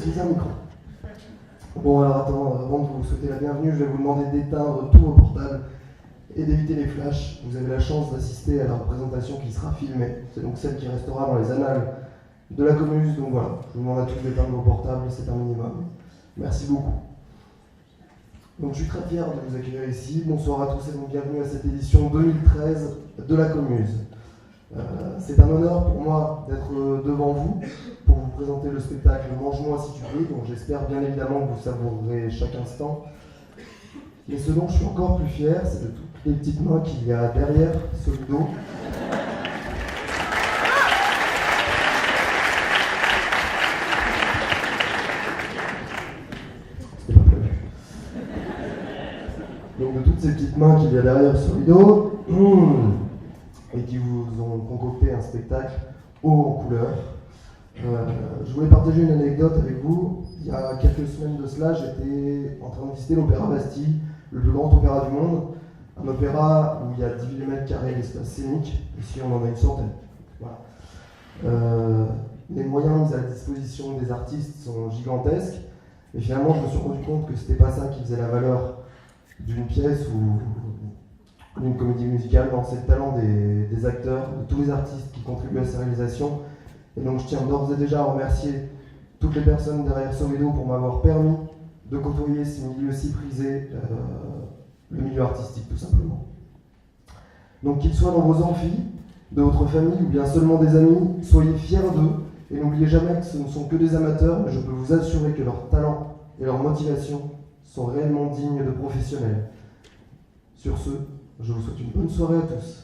utiliser un micro. Bon, alors attends, avant de vous souhaiter la bienvenue, je vais vous demander d'éteindre tous vos portables et d'éviter les flashs. Vous avez la chance d'assister à la représentation qui sera filmée. C'est donc celle qui restera dans les annales de la Comuse. Donc voilà, je vous demande à tous d'éteindre vos portables, c'est un minimum. Merci beaucoup. Donc je suis très fier de vous accueillir ici. Bonsoir à tous et donc bienvenue à cette édition 2013 de la Comuse. C'est un honneur pour moi d'être devant vous pour vous présenter le spectacle Mange-moi si tu peux, dont j'espère bien évidemment que vous savourerez chaque instant. Mais ce dont je suis encore plus fier, c'est de toutes les petites mains qu'il y a derrière ce rideau. C'était pas prévu. Donc de toutes ces petites mains qu'il y a derrière ce rideau, et qui vous ont concocté un spectacle haut en couleur. Je voulais partager une anecdote avec vous. Il y a quelques semaines de cela, j'étais en train de visiter l'Opéra Bastille, le plus grand opéra du monde. Un opéra où il y a 10 000 mètres carrés d'espace scénique. Ici, on en a une centaine. Voilà. Les moyens mis à la disposition des artistes sont gigantesques. Et finalement, je me suis rendu compte que c'était pas ça qui faisait la valeur d'une pièce ou d'une comédie musicale. Non, c'est le talent des acteurs, de tous les artistes qui contribuent à sa réalisation. Et donc je tiens d'ores et déjà à remercier toutes les personnes derrière ce rideau pour m'avoir permis de côtoyer ces milieux si prisés, le milieu artistique tout simplement. Donc qu'ils soient dans vos amphis, de votre famille ou bien seulement des amis, soyez fiers d'eux et n'oubliez jamais que ce ne sont que des amateurs, mais je peux vous assurer que leur talent et leur motivation sont réellement dignes de professionnels. Sur ce, je vous souhaite une bonne soirée à tous.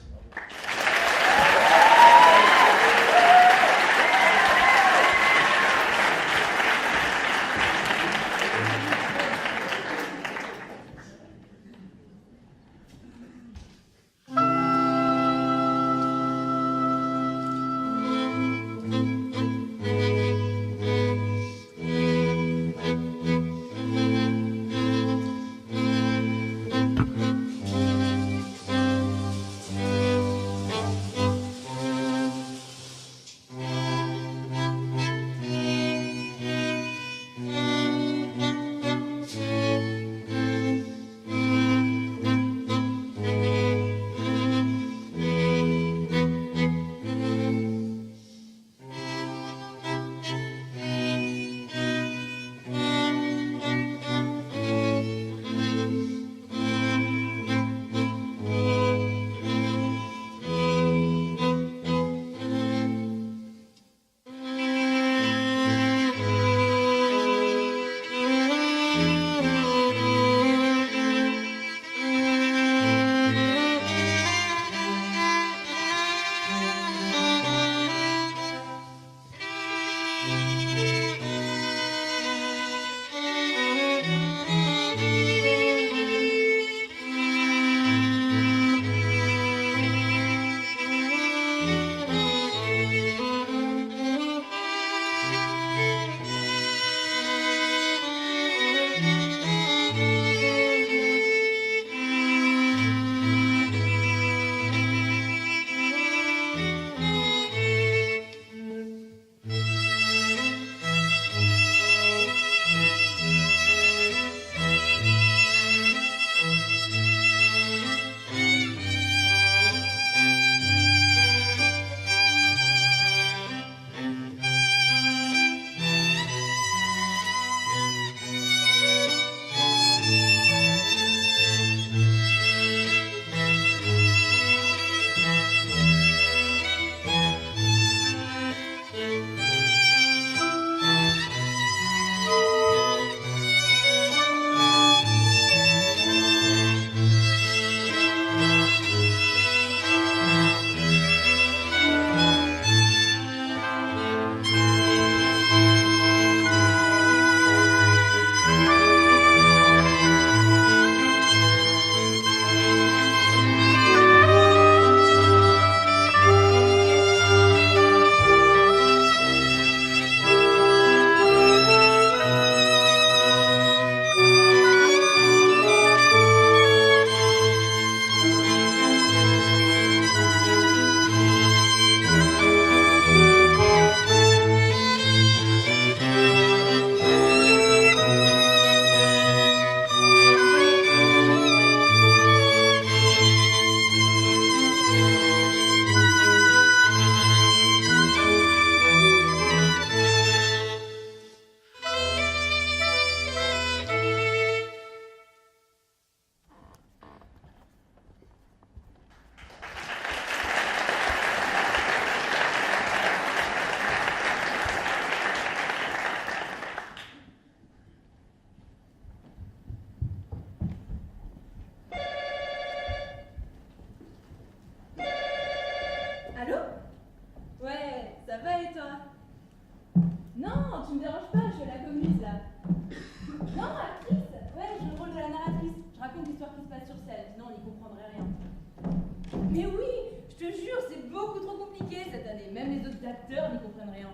acteurs n'y comprennent rien.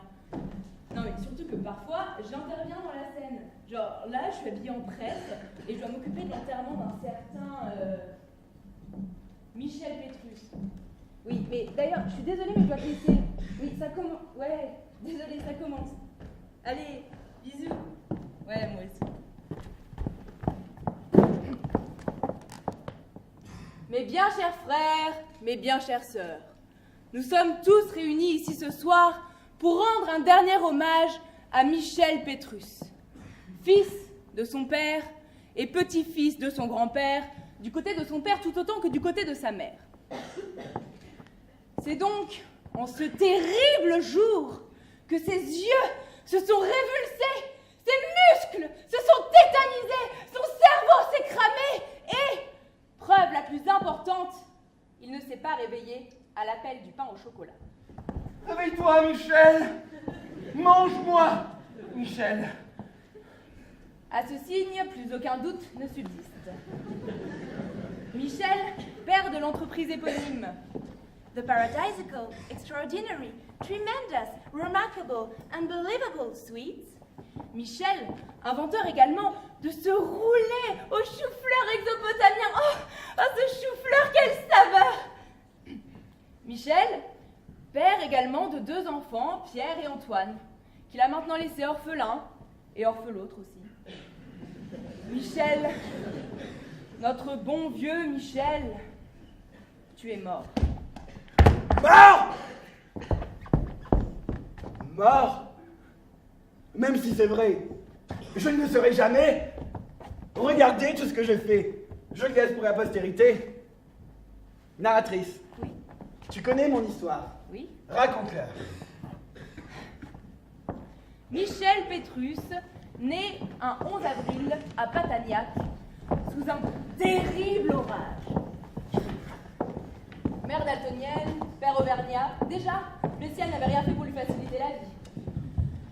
Non mais surtout que parfois, j'interviens dans la scène. Genre là, je suis habillée en prêtre et je dois m'occuper de l'enterrement d'un certain Michel Pétrus. Oui, mais d'ailleurs, je suis désolée, mais je dois te laisser. Oui, ça commence. Ouais, désolée, ça commence. Allez, bisous. Ouais, moi aussi. Mes bien chers frères, mes bien chères sœurs, nous sommes tous réunis ici ce soir pour rendre un dernier hommage à Michel Pétrus, fils de son père et petit-fils de son grand-père, du côté de son père tout autant que du côté de sa mère. C'est donc en ce terrible jour que ses yeux se sont révulsés, ses muscles se sont tétanisés, son cerveau s'est cramé et, preuve la plus importante, il ne s'est pas réveillé à l'appel du pain au chocolat. Réveille-toi, Michel! Mange-moi, Michel! À ce signe, plus aucun doute ne subsiste. Michel, père de l'entreprise éponyme. The paradisical, extraordinary, tremendous, remarkable, unbelievable sweets. Michel, inventeur également de ce roulé au chou-fleur exopotamien. Oh, ce chou-fleur, quelle saveur! Michel, père également de 2 enfants, Pierre et Antoine, qu'il a maintenant laissés orphelins et orphelautres aussi. Michel, notre bon vieux Michel, tu es mort. Mort! Mort? Même si c'est vrai, je ne le serai jamais. Regardez tout ce que j'ai fait. Je le laisse pour la postérité. Narratrice. Oui. Tu connais mon histoire. Oui. Raconte-la. Michel Pétrus, né un 11 avril à Patagnac, sous un terrible orage. Mère daltonienne, père auvergnat, déjà, le ciel n'avait rien fait pour lui faciliter la vie.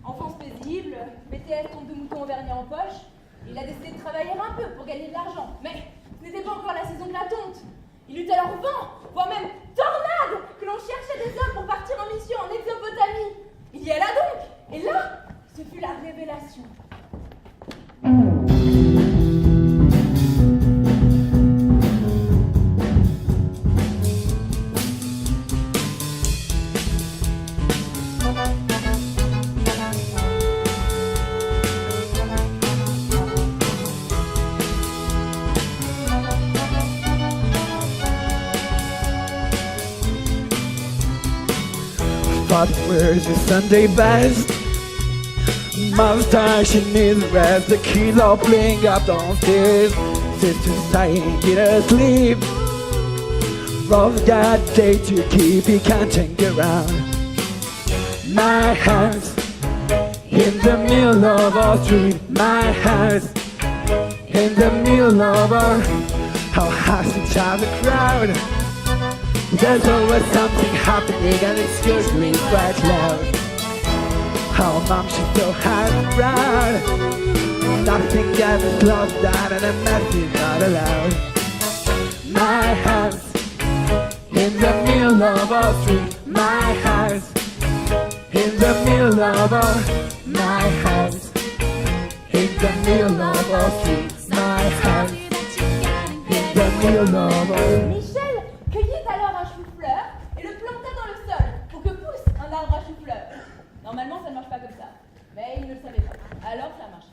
Enfance paisible, BTS tombe de mouton auvergnat en poche, il a décidé de travailler un peu pour gagner de l'argent. Mais ce n'était pas encore la saison de la tonte. Il eut alors vent, voire même tornade, que l'on cherchait des hommes pour partir en mission en Exopotamie. Il y alla donc, et là, ce fut la révélation. Father wears his Sunday best. Mom's tired, she needs rest. The kids are playing up downstairs. Sister's sighing, get her sleep. Rob's got day to keep, he can't turn around. My house in the middle of our street. My house in the middle of our house inside the crowd. There's always something happening and it's usually quite loud. Our mom, she's so high and proud. Nothing ever slows down and a mess is not allowed. My house in the middle of our street. My house in the middle of our. My house in the middle of our street. My house in the middle of our. Michel cueillit alors un chou-fleur et le planta dans le sol pour que pousse un arbre à chou-fleur. Normalement, ça ne marche pas comme ça, mais il ne le savait pas. Alors, ça a marché.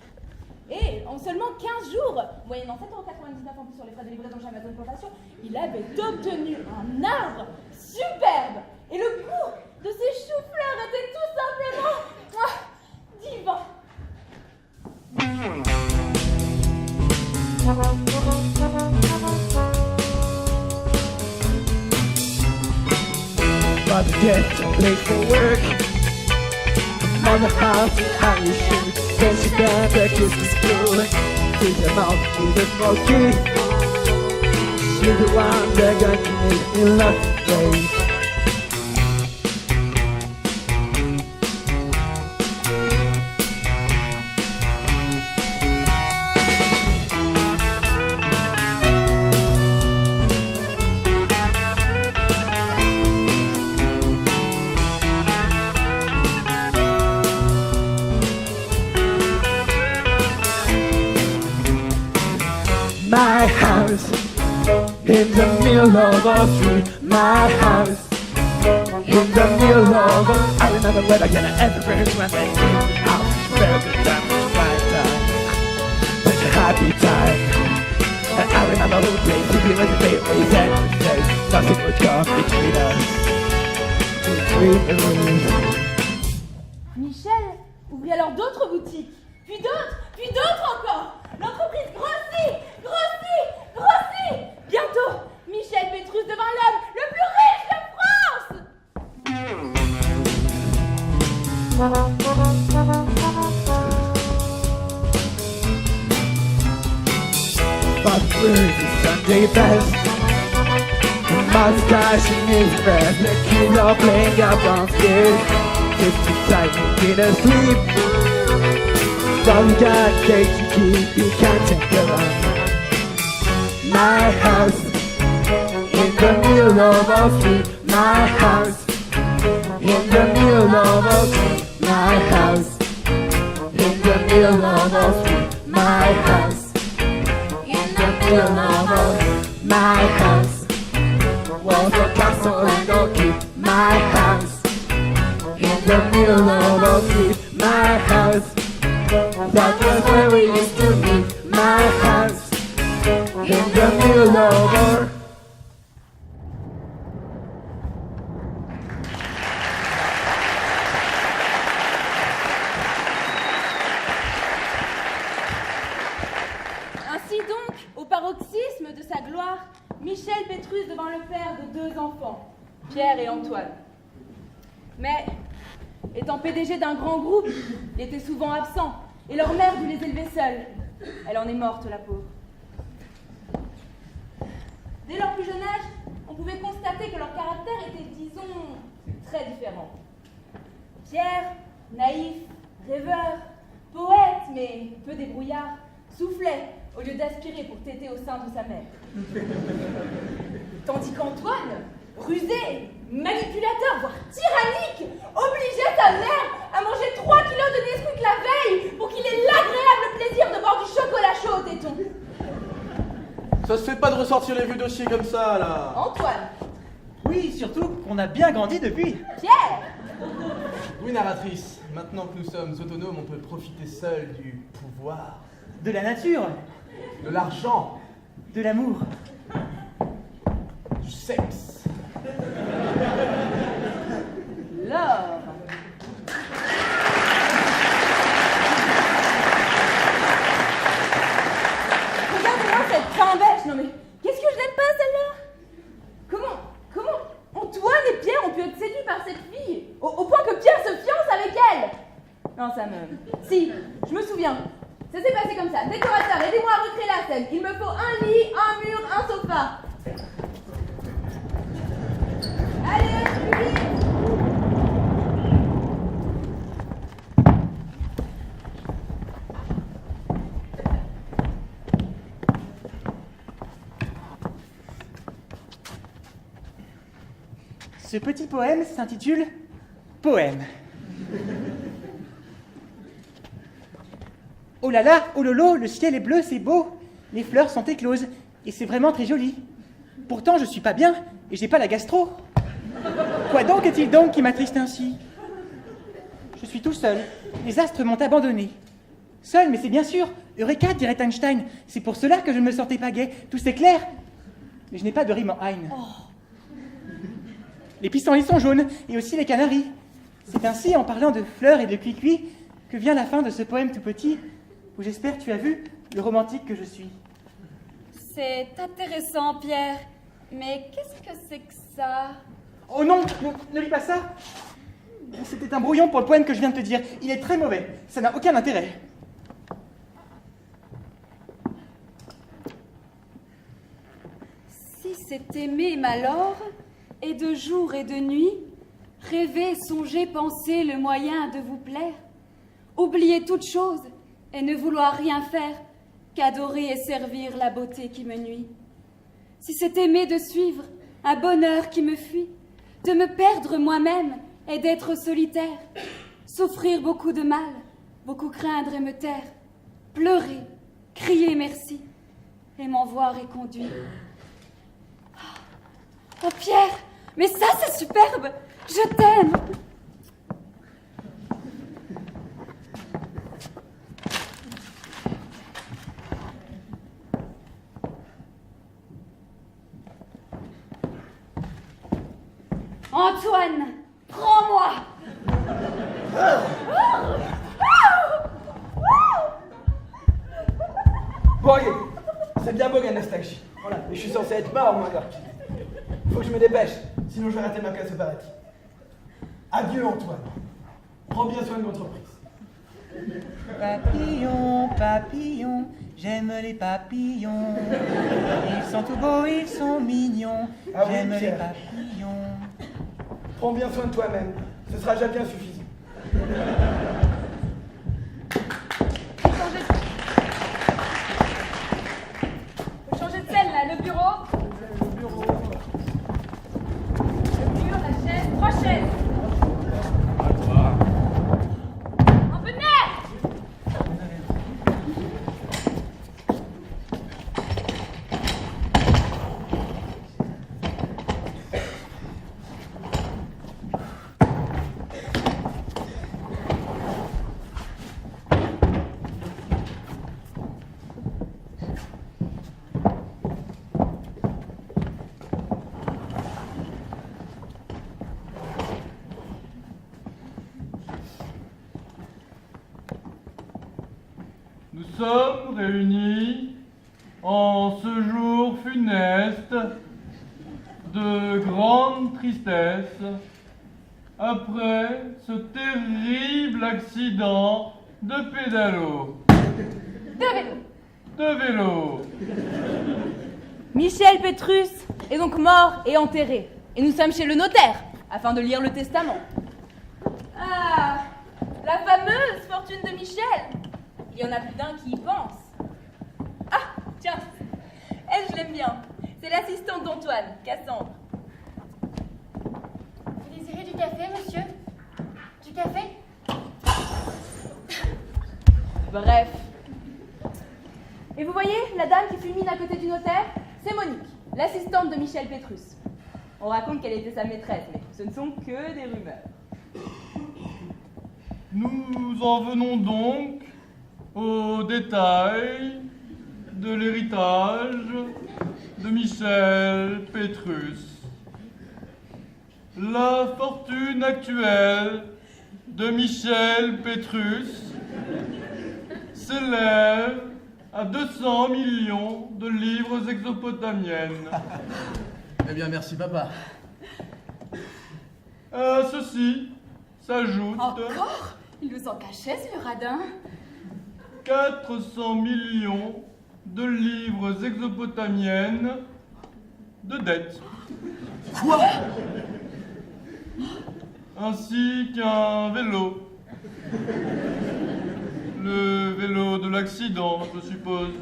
Et en seulement 15 jours, moyennant 7,99 € en plus sur les frais de livraison chez Amazon Plantation, il avait obtenu un arbre superbe. Et le goût de ces choux-fleurs était tout simplement divin. Father gets late for work. Mother house is how you should. Then she down the Christmas school. She's a mouth with a smoky. She's the one that got me in lots of ways. middle of the street, my house. In the middle of a, I remember when I get an entrance when they came out. Very good time, right time. Such a happy time. And I remember who played TV when the day we said nothing would come between us. Between us. Michel ouvrit alors d'autres boutiques, puis d'autres encore. L'entreprise grossit, grossit, grossit. Bientôt, Michel Pétrus devint l'homme le plus riche de France. But where's the Sunday best? The mustache in his breath. The kids are playing up downstairs. Just inside making us sleep. Some got cake to keep. You can't take it on. My house in the middle of a street. My house in the middle of a street. My house in the middle of a street. My house. My house was a castle and a keep. My house in the middle of a street. My house, that was where we used to meet. My house in the middle of a. Ainsi donc, au paroxysme de sa gloire, Michel Pétrus devint le père de 2 enfants, Pierre et Antoine. Mais, étant PDG d'un grand groupe, il était souvent absent, et leur mère dut les élever seuls. Elle en est morte, la pauvre. Dès leur plus jeune âge, on pouvait constater que leur caractère était, disons, très différent. Pierre, naïf, rêveur, poète, mais peu débrouillard, soufflait au lieu d'aspirer pour téter au sein de sa mère. Tandis qu'Antoine, rusé, manipulateur, voire tyrannique, obligeait sa mère à manger 3 kilos de Nesquik la veille pour qu'il ait l'agréable plaisir de boire du chocolat chaud au téton. Ça se fait pas de ressortir les vieux dossiers comme ça, là. Antoine, Oui, surtout qu'on a bien grandi depuis. Pierre, Oui, narratrice, maintenant que nous sommes autonomes, on peut profiter seul du pouvoir, De la nature, de l'argent, de l'amour. du sexe. l'or. Regardez-moi cette timbèche. Non mais, qu'est-ce que je n'aime pas celle-là? Comment Antoine et Pierre ont pu être séduits par cette fille au point que Pierre se fiance avec elle? Non, ça me... Si, je me souviens. Ça s'est passé comme ça. Décorateur, aidez-moi à recréer la scène. Il me faut un lit, un mur, un sofa. Allez, public. Ce petit poème s'intitule Poème. Oh là là, oh lolo, le ciel est bleu, c'est beau. Les fleurs sont écloses et c'est vraiment très joli. Pourtant, je suis pas bien et j'ai pas la gastro. Quoi donc est-il donc qui m'attriste ainsi? Je suis tout seul. Les astres m'ont abandonné. Seul, mais c'est bien sûr. Eureka, dirait Einstein. C'est pour cela que je ne me sentais pas gai. Tout c'est clair. Mais je n'ai pas de rime en Hein. Les pissenlits sont jaunes, et aussi les canaris. C'est ainsi, en parlant de fleurs et de cuicui, que vient la fin de ce poème tout petit, où j'espère tu as vu le romantique que je suis. C'est intéressant, Pierre. Mais qu'est-ce que c'est que ça? Oh non, ne lis pas ça. C'était un brouillon pour le poème que je viens de te dire. Il est très mauvais, ça n'a aucun intérêt. Si c'est aimer malheur, et de jour et de nuit, rêver, songer, penser le moyen de vous plaire, oublier toute chose et ne vouloir rien faire qu'adorer et servir la beauté qui me nuit. Si c'est aimer de suivre un bonheur qui me fuit, de me perdre moi-même et d'être solitaire, souffrir beaucoup de mal, beaucoup craindre et me taire, pleurer, crier merci et m'en voir et conduire. Oh Pierre, mais ça c'est superbe. Je t'aime. Antoine, prends-moi. Bon, allez, c'est bien beau, Anastasie. Voilà, mais je suis censé être mort, moi, là. Faut que je me dépêche, sinon je vais rater ma place au paradis. Adieu, Antoine. Prends bien soin de l'entreprise. Papillon, papillon, j'aime les papillons. Ils sont tout beaux, ils sont mignons. Ah oui, J'aime les Pierre. papillons. Prends bien soin de toi-même. Ce sera déjà bien suffisant. Faut changer de scène là, le bureau. Le mur, la chaise, 3 chaises. Un peu de nerf. Nous sommes réunis en ce jour funeste de grande tristesse après ce terrible accident de pédalo. De vélo. Michel Pétrus est donc mort et enterré. Et nous sommes chez le notaire, afin de lire le testament. Ah, la fameuse fortune de Michel. Il y en a plus d'un qui y pense. Ah, tiens, elle, je l'aime bien. C'est l'assistante d'Antoine, Cassandre. Vous désirez du café, monsieur? Du café? Bref. Et vous voyez, la dame qui fulmine à côté du notaire, c'est Monique, l'assistante de Michel Pétrus. On raconte qu'elle était sa maîtresse, mais ce ne sont que des rumeurs. Nous en venons donc aux détails de l'héritage de Michel Pétrus. La fortune actuelle de Michel Pétrus s'élève à 200 millions de livres exopotamiennes. Eh bien, merci, papa. À ceci s'ajoute Encore? Il nous en cachait, ce radin. 400 millions de livres exopotamiennes de dettes. Quoi? Ainsi qu'un vélo. Le vélo de l'accident, je suppose.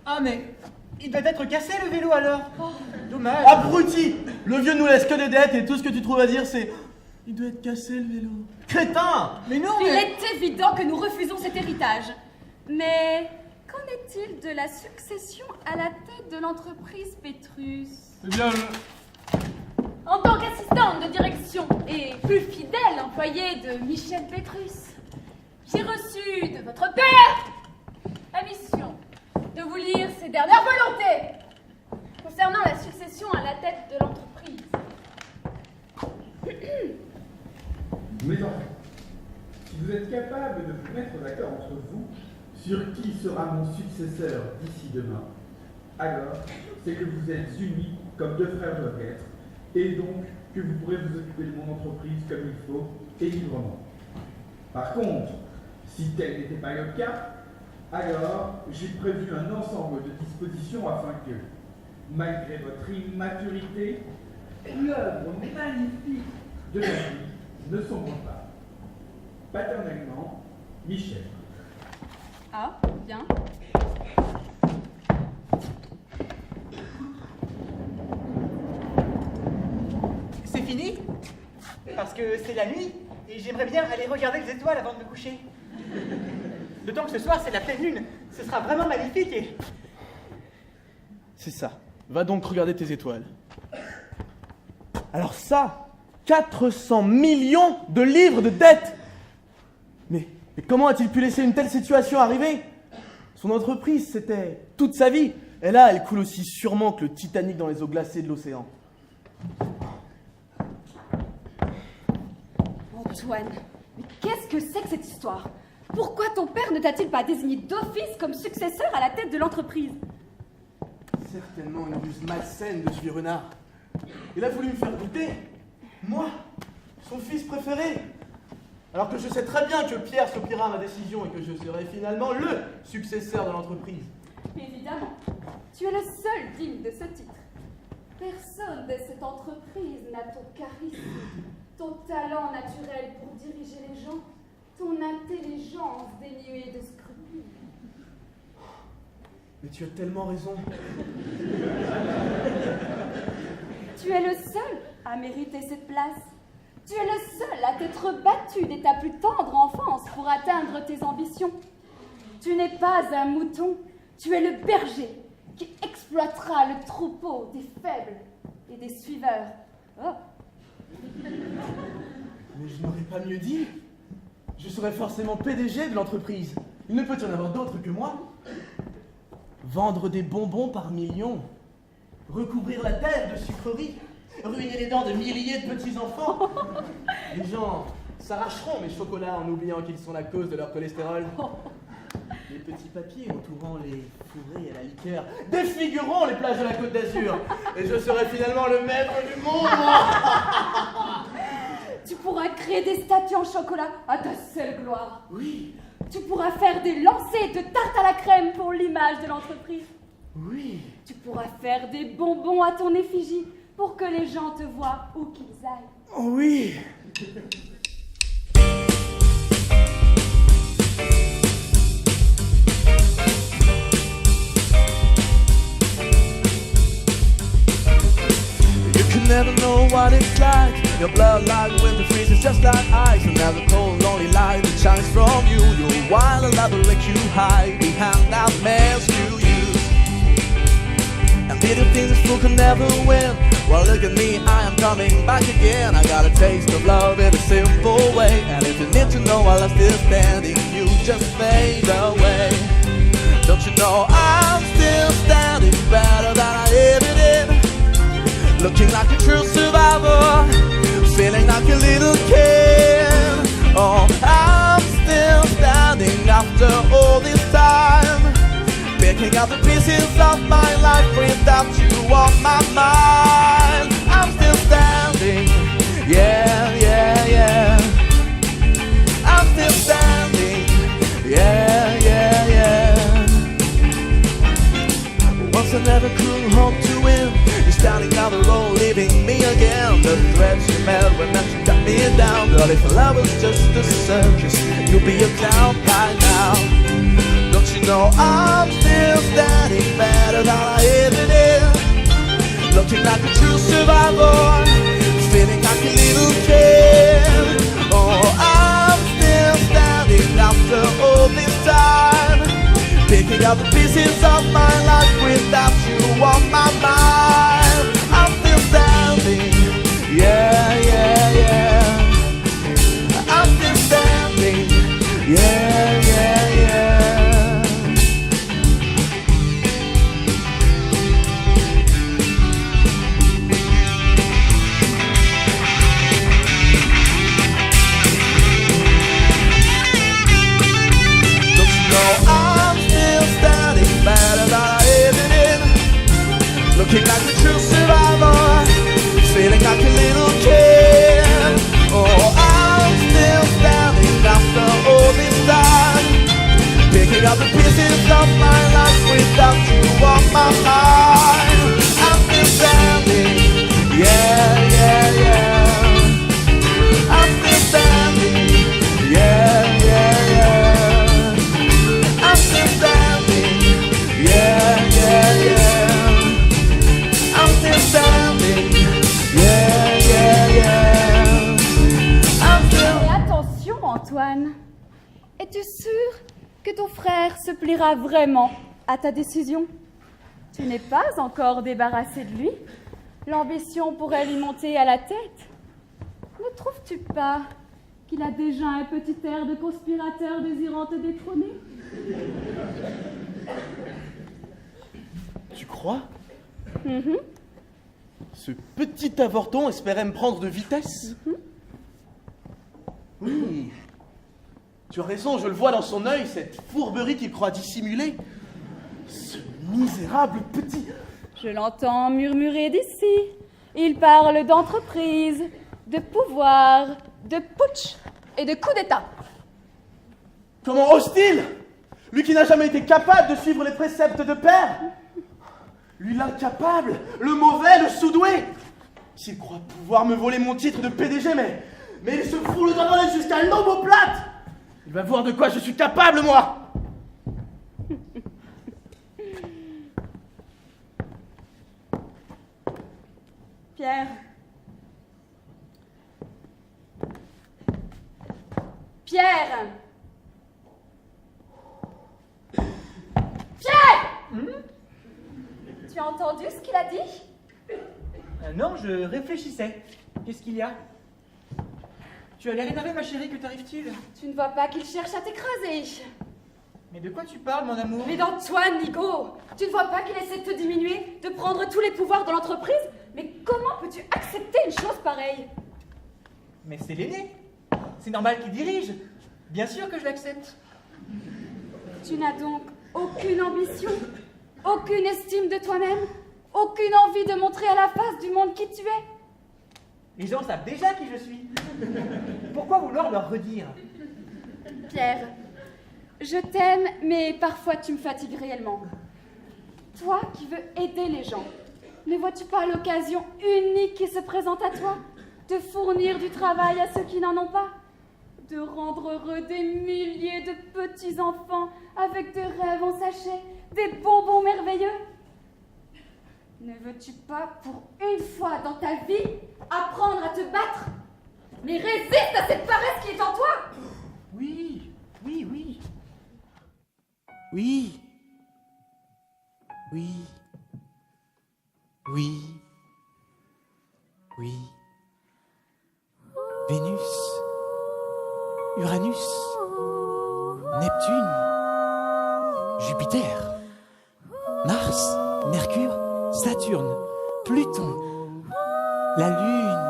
Ah mais, il doit être cassé le vélo alors. Dommage. Abruti! Le vieux nous laisse que des dettes et tout ce que tu trouves à dire, c'est... Il doit être cassé, le vélo. Crétin! Mais non, Il mais... est évident que nous refusons cet héritage. Mais qu'en est-il de la succession à la tête de l'entreprise Pétrus? Eh bien, En tant qu'assistante de direction et plus fidèle employée de Michel Pétrus, j'ai reçu de votre père la mission de vous lire ses dernières volontés concernant la succession à la tête de l'entreprise. Mes enfants, si vous êtes capables de vous mettre d'accord entre vous sur qui sera mon successeur d'ici demain, alors c'est que vous êtes unis comme deux frères doivent être, et donc que vous pourrez vous occuper de mon entreprise comme il faut et librement. Par contre, si tel n'était pas le cas, alors j'ai prévu un ensemble de dispositions afin que, malgré votre immaturité, l'œuvre magnifique de la vie ne sombre pas. Paternellement, Michel. Ah, bien. C'est fini? Parce que c'est la nuit et j'aimerais bien aller regarder les étoiles avant de me coucher. D'autant que ce soir c'est la pleine lune. Ce sera vraiment magnifique et... C'est ça. Va donc regarder tes étoiles. Alors ça, 400 millions de livres de dettes. Mais comment a-t-il pu laisser une telle situation arriver? Son entreprise, c'était toute sa vie. Et là, elle coule aussi sûrement que le Titanic dans les eaux glacées de l'océan. Antoine, mais qu'est-ce que c'est que cette histoire? Pourquoi ton père ne t'a-t-il pas désigné d'office comme successeur à la tête de l'entreprise? Certainement une ruse malsaine de ce vieux renard. Il a voulu me faire douter. Moi, son fils préféré. Alors que je sais très bien que Pierre s'opposera à ma décision et que je serai finalement le successeur de l'entreprise. Évidemment, tu es le seul digne de ce titre. Personne de cette entreprise n'a ton charisme, ton talent naturel pour diriger les gens, ton intelligence dénuée de scrupules. Mais tu as tellement raison. Tu es le seul à mériter cette place. Tu es le seul à t'être battu dès ta plus tendre enfance pour atteindre tes ambitions. Tu n'es pas un mouton, tu es le berger qui exploitera le troupeau des faibles et des suiveurs. Oh. Mais je n'aurais pas mieux dit. Je serais forcément PDG de l'entreprise. Il ne peut y en avoir d'autres que moi. Vendre des bonbons par millions. Recouvrir la terre de sucreries. Ruiner les dents de milliers de petits-enfants. Les gens s'arracheront mes chocolats en oubliant qu'ils sont la cause de leur cholestérol. Les petits papiers entourant les fourrés à la liqueur défigureront les plages de la Côte d'Azur. Et je serai finalement le maître du monde. Tu pourras créer des statues en chocolat à ta seule gloire. Oui. Tu pourras faire des lancers de tarte à la crème pour l'image de l'entreprise. Oui. Tu pourras faire des bonbons à ton effigie pour que les gens te voient où qu'ils aillent. Oh oui. Never know what it's like. Your blood like winter freezes just like ice. Another cold, lonely light that shines from you. Your wild and love let you hide behind that mask you use. And little things this fool can never win. Well, look at me, I am coming back again. I got a taste of love in a simple way. And if you need to know while I'm still standing, you just fade away. Don't you know I'm still standing better than I ever did? Looking like a true survivor, feeling like a little kid. Oh, I'm still standing after all this time, picking up the pieces of my life without you on my mind. I'm still standing, yeah, yeah, yeah. I'm still standing, yeah, yeah, yeah. Once I never could hope to win. Standing down the road, leaving me again. The threats you met were meant to cut me down. But if love was just a circus, you'd be a clown by now. Don't you know I'm still standing better than I ever did? Looking like a true survivor, feeling like a little kid. Oh, I'm still standing after all this time, picking up the pieces of my life without you on my mind. I'm still standing, yeah, yeah, yeah. I'm still standing, yeah, yeah, yeah. Don't you know I'm still standing better than I ever did? Looking like a true survivor, feeling like a little kid. Oh, I'm still standing after all this time, picking up the pieces of my life without you on my mind. I'm still standing, yeah, yeah, yeah. I'm still standing, yeah, yeah, yeah. I'm still standing, yeah, yeah, yeah. I'm still standing, yeah, yeah, yeah. I'm still... Et attention, Antoine. Es-tu sûr que ton frère se pliera vraiment à ta décision? Tu n'es pas encore débarrassé de lui. l'ambition pourrait lui monter à la tête. Ne trouves-tu pas qu'il a déjà un petit air de conspirateur désirant te détrôner? Tu crois? Ce petit avorton espérait me prendre de vitesse? Oui. Tu as raison, je le vois dans son œil, cette fourberie qu'il croit dissimuler. Ce misérable petit... Je l'entends murmurer d'ici. Il parle d'entreprise, de pouvoir, de putsch et de coup d'État. Comment ose-t-il? Lui qui n'a jamais été capable de suivre les préceptes de père. Lui l'incapable, le mauvais, le sous-doué. S'il croit pouvoir me voler mon titre de PDG, mais il se fout le doigt dans l'œil jusqu'à une omoplate. Il va voir de quoi je suis capable, moi. Pierre. Pierre. Pierre. Tu as entendu ce qu'il a dit? Non, je réfléchissais. Qu'est-ce qu'il y a? Tu as l'air énervée, ma chérie, que t'arrive-t-il? Tu ne vois pas qu'il cherche à t'écraser? Mais de quoi tu parles, mon amour? Mais d'Antoine, Nigo! Tu ne vois pas qu'il essaie de te diminuer, de prendre tous les pouvoirs de l'entreprise? Mais comment peux-tu accepter une chose pareille? Mais c'est l'aîné. C'est normal qu'il dirige. Bien sûr que je l'accepte. Tu n'as donc aucune ambition, aucune estime de toi-même, aucune envie de montrer à la face du monde qui tu es? Les gens savent déjà qui je suis. Pourquoi vouloir leur redire? Pierre, je t'aime, mais parfois tu me fatigues réellement. Toi qui veux aider les gens, ne vois-tu pas l'occasion unique qui se présente à toi de fournir du travail à ceux qui n'en ont pas? De rendre heureux des milliers de petits-enfants avec des rêves en sachet, des bonbons merveilleux? Ne veux-tu pas, pour une fois dans ta vie, apprendre à te battre? Mais résiste à cette paresse qui est en toi! Oui, oui, oui. Oui. Oui. Oui. Oui. Vénus. Uranus. Neptune. Jupiter. Mars. Mercure. Saturne. Pluton. La Lune.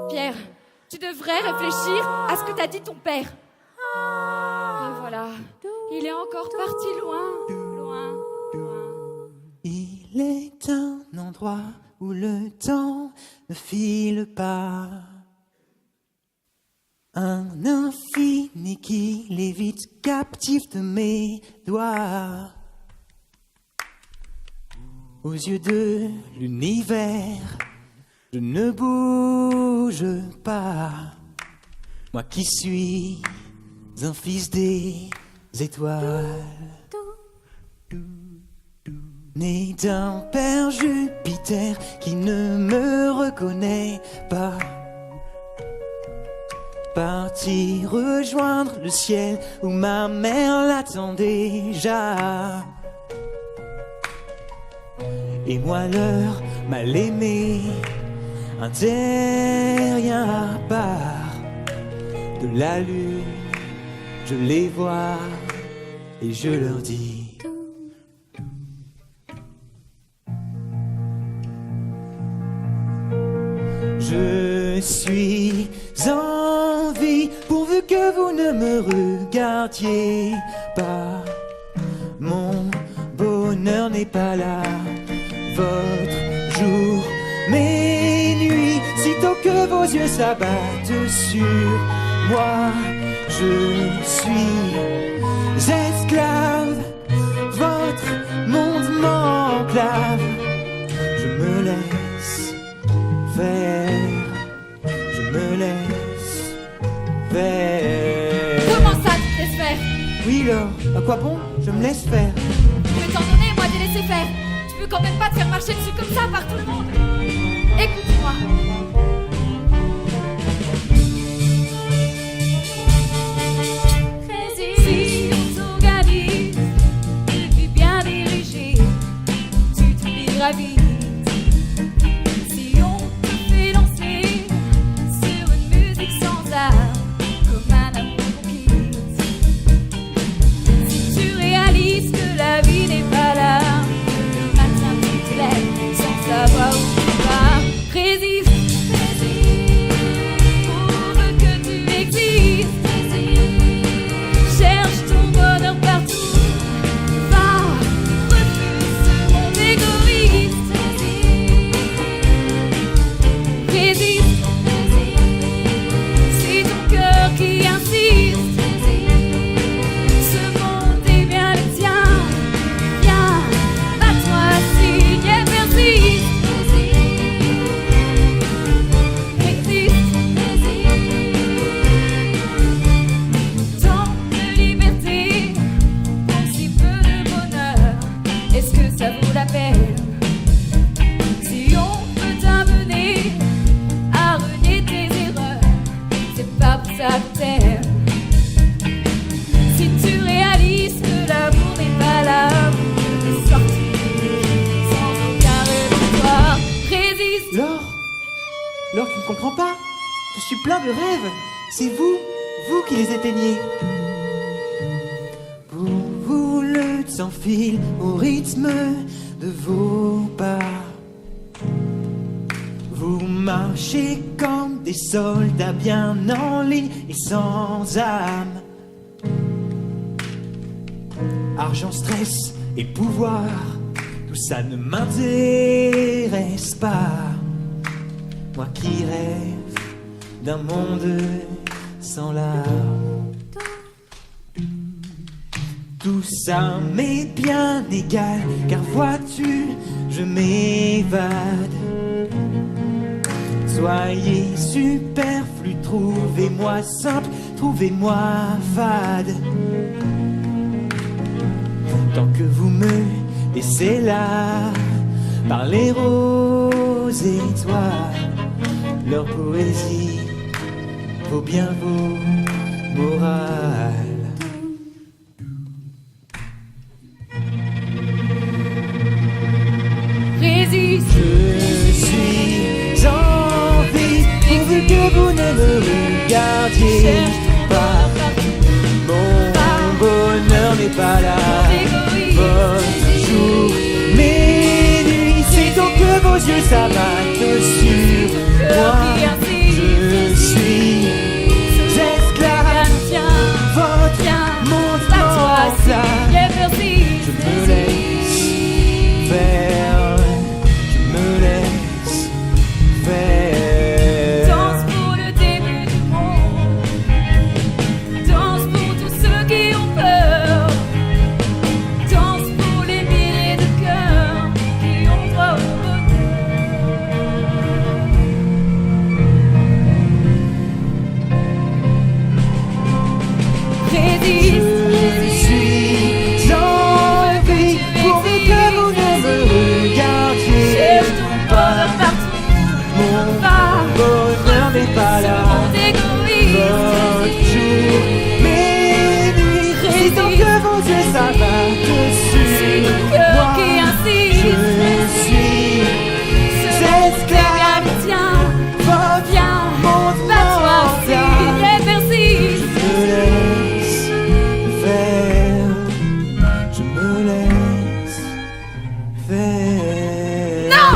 Pierre, tu devrais réfléchir à ce que t'a dit ton père. Et voilà, il est encore parti loin, loin, loin. Il est un endroit où le temps ne file pas. Un infini qui lévite captif de mes doigts. Aux yeux de l'univers, je ne bouge pas. Moi qui suis un fils des étoiles. Né d'un père Jupiter qui ne me reconnaît pas. Parti rejoindre le ciel où ma mère l'attend déjà. Et moi leur mal aimé, un terrien à part. De la lune, je les vois et je leur dis: je suis en vie pourvu que vous ne me regardiez pas. Mon bonheur n'est pas là, votre jour, mes nuits, sitôt que vos yeux s'abattent sur moi, je suis esclave, votre monde m'enclave, je me laisse faire, je me laisse faire. Comment ça, tu te laisses faire? Oui, Laure, à quoi bon? Je me laisse faire. Je vais t'en donner, moi, de laisser faire. Tu peux quand même pas te faire marcher dessus comme ça par tout le monde. Écoute-moi. Si on s'organise, tu vis bien dirigé, tu te vivras vite. Laure, tu ne comprends pas? Je suis plein de rêves. C'est vous qui les éteignez. Pour vous, le temps file au rythme de vos pas. Vous marchez comme des soldats bien en ligne et sans âme. Argent, stress et pouvoir, tout ça ne m'intéresse pas. Moi qui rêve d'un monde sans larmes. Tout ça m'est bien égal, car vois-tu, je m'évade. Soyez superflu, trouvez-moi simple, trouvez-moi fade. Tant que vous me laissez là, parler aux étoiles, leur poésie vaut bien vos morales. Résiste. Je suis en vie, pourvu que vous ne me regardiez pas. Mon bonheur n'est pas là, votre jour, mes nuits, c'est donc que vos yeux s'abattent sur moi. Je suis esclave, votre monde mental. Je me laisse faire, je me laisse faire. Danse pour le début du monde. Danse pour tous ceux qui ont peur. Danse pour les milliers de cœurs qui ont droit au bonheur. Résiste. Je suis en vie, pourvu que vous ne me regardiez Cherche ton pas. bonheur partout. Mon bonheur n'est pas là, Mon égoïsme. votre jour, mes nuits, c'est donc que vos yeux s'abattent sur Mon cœur moi. qui insiste. Je suis esclave, Tiens, votre viens, monde bats-toi aussi, mental. persiste. Je me laisse faire, je me laisse faire. Non!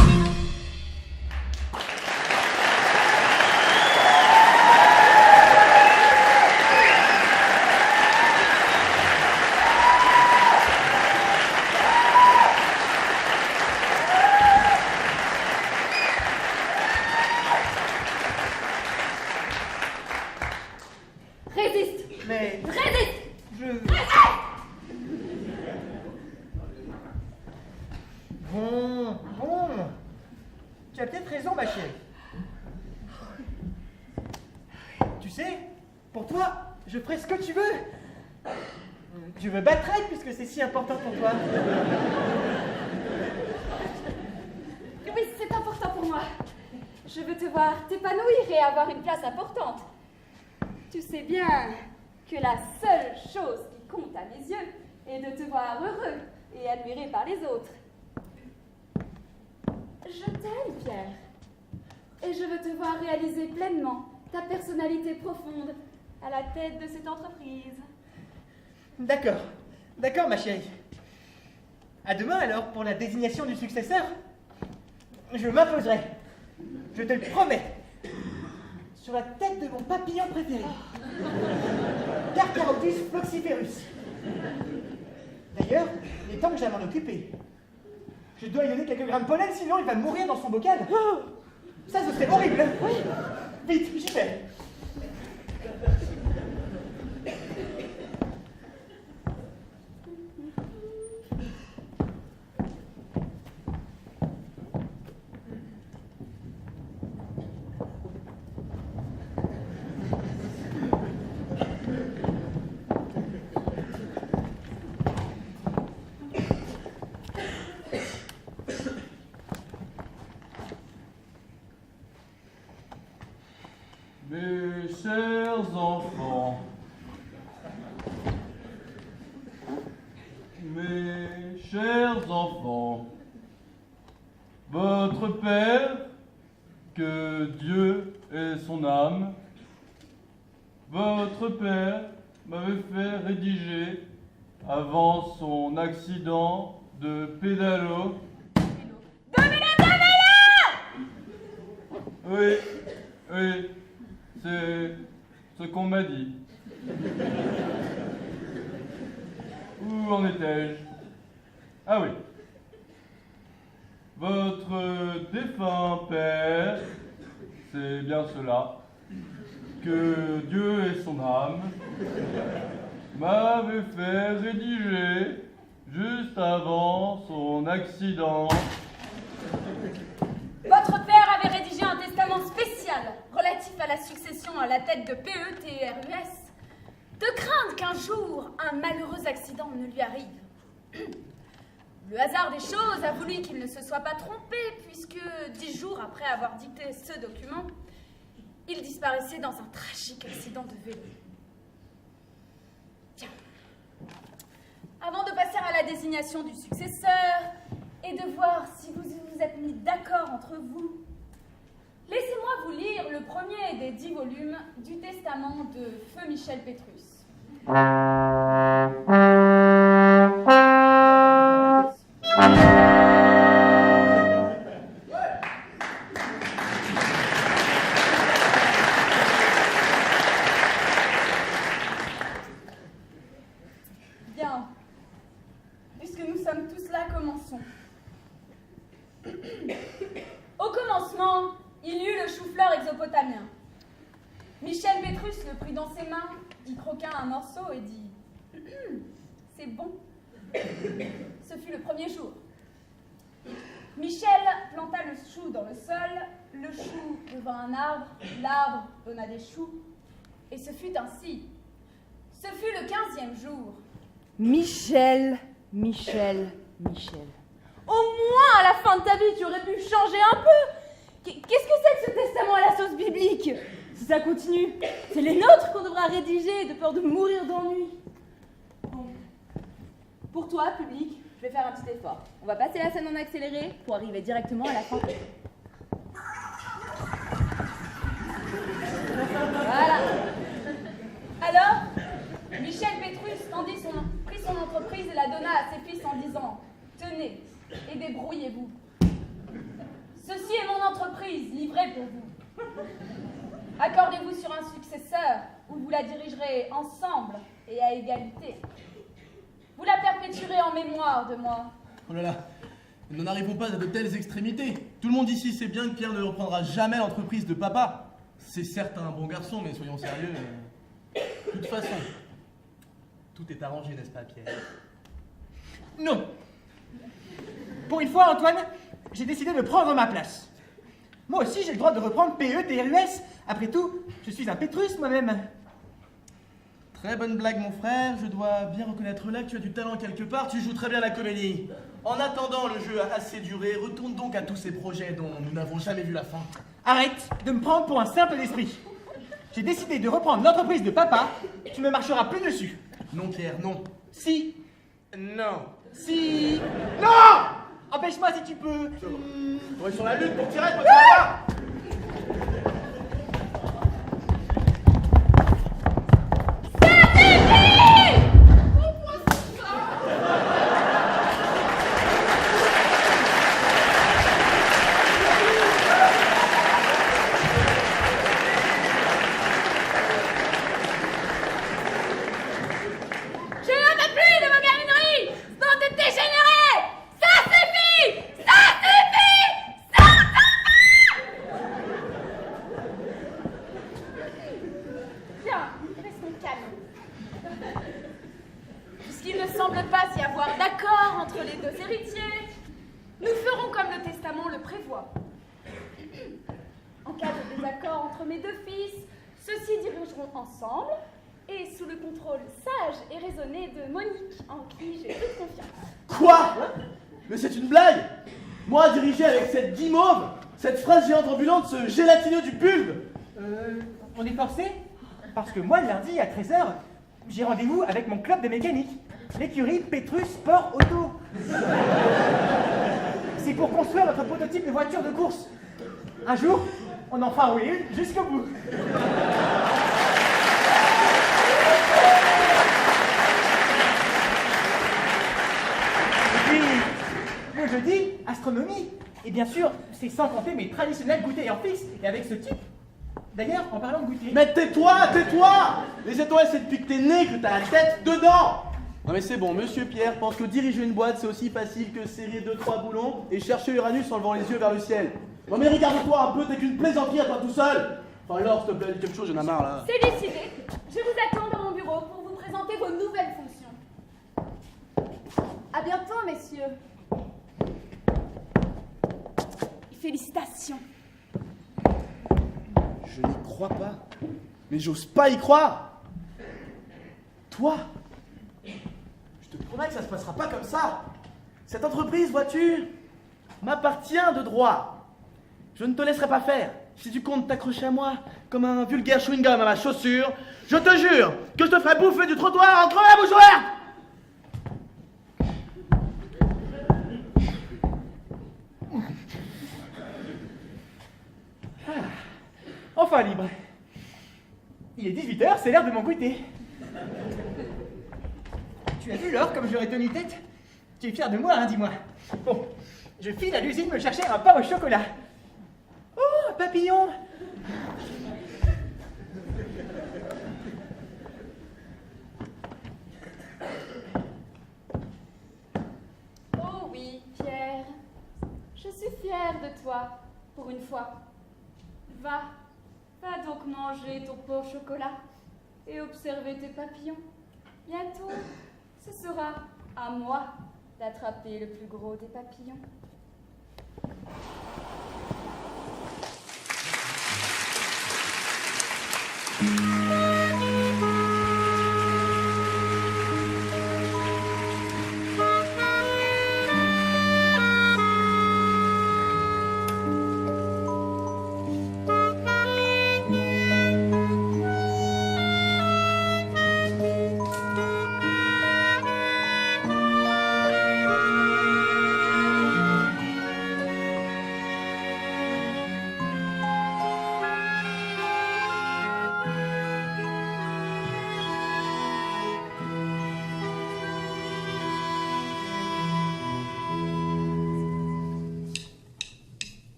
Résiste! Mais Résiste! Bon. Tu as peut-être raison, ma chérie. Tu sais, pour toi, je ferai ce que tu veux. Je me battrai puisque c'est si important pour toi. Oui, c'est important pour moi. Je veux te voir t'épanouir et avoir une place importante. Tu sais bien que la seule chose qui compte à mes yeux est de te voir heureux et admiré par les autres. Je t'aime, Pierre. Et je veux te voir réaliser pleinement ta personnalité profonde à la tête de cette entreprise. D'accord, ma chérie. À demain alors pour la désignation du successeur. Je m'imposerai. Je te le promets. Sur la tête de mon papillon préféré. Carcharodus floxiferus. D'ailleurs, il est temps que j'aille m'en occuper. Je dois lui donner quelques grammes de pollen, sinon il va mourir dans son bocal. Ça, ce serait horrible. Oui. Vite, j'y vais. Mes chers enfants, mes chers enfants, votre père que Dieu ait son âme, votre père m'avait fait rédiger, avant son accident de pédalo. Oui, oui, c'est ce qu'on m'a dit. Où en étais-je? Ah oui. Votre défunt père, c'est bien cela, que Dieu ait son âme, m'avait fait rédiger, juste avant son accident. Votre père avait rédigé un testament spécial relatif à la succession à la tête de PETRUS, de crainte qu'un jour un malheureux accident ne lui arrive. Le hasard des choses a voulu qu'il ne se soit pas trompé, puisque 10 jours après avoir dicté ce document, il disparaissait dans un tragique accident de vélo. Tiens, avant de passer à la désignation du successeur et de voir si vous vous êtes mis d'accord entre vous, laissez-moi vous lire le premier des 10 volumes du testament de Feu Michel Pétrus. Bien, puisque nous sommes tous là, commençons. Au commencement, il y eut le chou-fleur exopotamien. Michel Pétrus le prit dans ses mains, y croqua un morceau et dit « C'est bon ». Ce fut le premier jour. Michel planta le chou dans le sol, le chou devint un arbre, l'arbre donna des choux, et ce fut ainsi. Ce fut le 15e jour. Michel. Au moins, à la fin de ta vie, tu aurais pu changer un peu. Qu'est-ce que c'est que ce testament à la sauce biblique? Si ça continue, c'est les nôtres qu'on devra rédiger de peur de mourir d'ennui. Bon. Pour toi, public, je vais faire un petit effort. On va passer la scène en accéléré pour arriver directement à la fin. Voilà. Alors, Michel Pétrus prit son entreprise et la donna à ses fils en disant « Tenez et débrouillez-vous. Ceci est mon entreprise livrée pour vous. Accordez-vous sur un successeur où vous la dirigerez ensemble et à égalité. Vous la perpétuerez en mémoire de moi. » Oh là là, nous n'en arrivons pas à de telles extrémités. Tout le monde ici sait bien que Pierre ne reprendra jamais l'entreprise de papa. C'est certes un bon garçon, mais soyons sérieux. De toute façon, tout est arrangé, n'est-ce pas, Pierre? Non. Pour une fois, Antoine, j'ai décidé de prendre ma place. Moi aussi, j'ai le droit de reprendre PETRUS. Après tout, je suis un Pétrus moi-même. Très bonne blague, mon frère. Je dois bien reconnaître là que tu as du talent quelque part. Tu joues très bien la comédie. En attendant, le jeu a assez duré. Retourne donc à tous ces projets dont nous n'avons jamais vu la fin. Arrête de me prendre pour un simple d'esprit. J'ai décidé de reprendre l'entreprise de papa. Tu ne me marcheras plus dessus. Non, Pierre, non. Si. Non. Si. Non! Empêche-moi si tu peux. On est sur la lutte pour tirer, pour tirer. Puisqu'il ne semble pas y avoir d'accord entre les deux héritiers, nous ferons comme le testament le prévoit. En cas de désaccord entre mes deux fils, ceux-ci dirigeront ensemble et sous le contrôle sage et raisonné de Monique, en qui j'ai toute confiance. Quoi? Mais c'est une blague! Moi, diriger avec cette guimauve, cette phrase géante ambulante, ce gélatineux du bulbe! On est forcé? Parce que moi, lundi à 13h, j'ai rendez-vous avec mon club de mécanique, l'écurie Pétrus Sport Auto. C'est pour construire notre prototype de voiture de course. Un jour, On en fera rouler une jusqu'au bout. Et puis, le jeudi, astronomie. Et bien sûr, c'est sans compter mes traditionnels goûters en fixe et avec ce type. D'ailleurs, en parlant de goûter... Mais tais-toi! Les étoiles, c'est depuis que t'es né que t'as la tête dedans! Non mais c'est bon, Monsieur Pierre pense que diriger une boîte, c'est aussi facile que serrer 2-3 boulons et chercher Uranus en levant les yeux vers le ciel. Non mais regarde-toi un peu, t'es qu'une plaisanterie à toi tout seul! Enfin alors, s'il te plaît, dis quelque chose, j'en ai marre là. C'est décidé. Je vous attends dans mon bureau pour vous présenter vos nouvelles fonctions. À bientôt, messieurs. Félicitations. Je n'y crois pas. Mais j'ose pas y croire. Toi, je te promets que ça se passera pas comme ça. Cette entreprise, vois-tu, m'appartient de droit. Je ne te laisserai pas faire. Si tu comptes t'accrocher à moi comme un vulgaire chewing-gum à ma chaussure, je te jure que je te ferai bouffer du trottoir entre la bouche ouverte. Enfin libre. Il est 18h, c'est l'heure de mon goûter. Tu as vu l'heure comme j'aurais tenu tête? Tu es fier de moi, hein, dis-moi. Bon, je file à l'usine me chercher un pain au chocolat. Oh, un papillon! Oh oui, Pierre. Je suis fière de toi, pour une fois. Va donc manger ton pain au chocolat et observer tes papillons. Bientôt, ce sera à moi d'attraper le plus gros des papillons.